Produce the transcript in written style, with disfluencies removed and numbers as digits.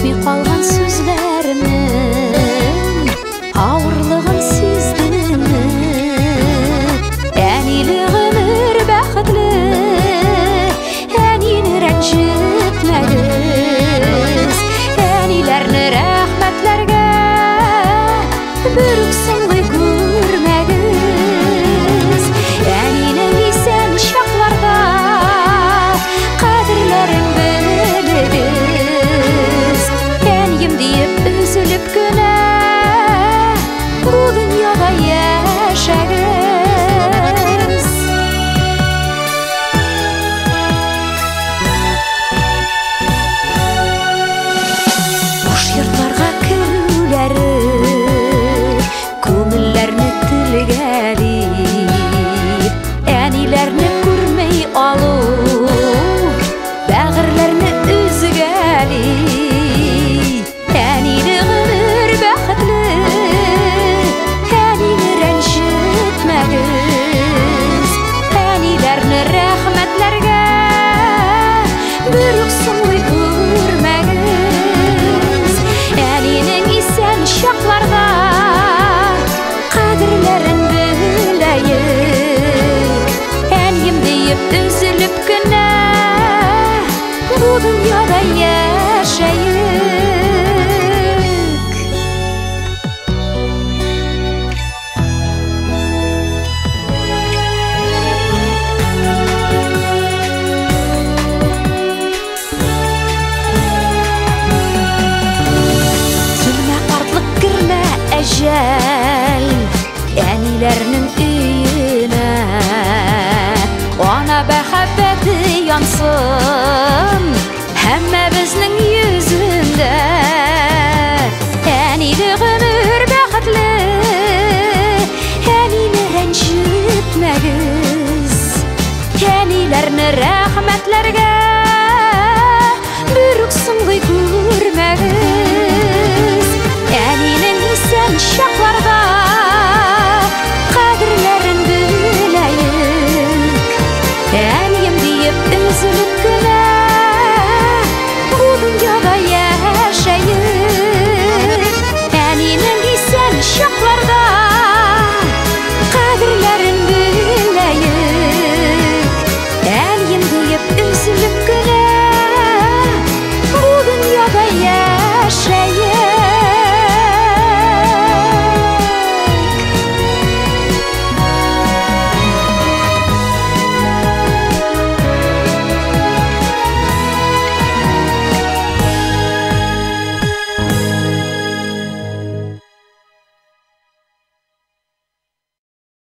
жетпей қалған сөздерімнің ауырлығын сездім. Әнилі ғұмыр бақытлы, әнені рәнжітмәгіз. Әнилерні рәхмәтләргә бүріксін ғой көрмәгіз. Әненің исән шақларда қадірлерін білігіз. Әнем дейіп үзіліп күнә бұл дүнияда яшәгіз. Бош йортларға кірулері көңілләрні тілгәліп, әниләрні күрмей алу бәғірләрні үзгәліп. Әнилі ғұмыр бақытлы, әнені рәнжітмәгіз. Әниләрні рәхмәтләргә бүріксін ғой көрмәгіз. Әненің исән шақларда қадірлерін біләйік. Әнем дейіп үзіліп күнә бұл дүнияда яшәйік. Сүрмә қартлық кірмә әжәл әниләрнең өйенә. Ана бәхәббәте янсын һәммә безнең йөзендә. Әниле ғұмыр бәхетле, әнине рәнҗетмәгез. Әниләрне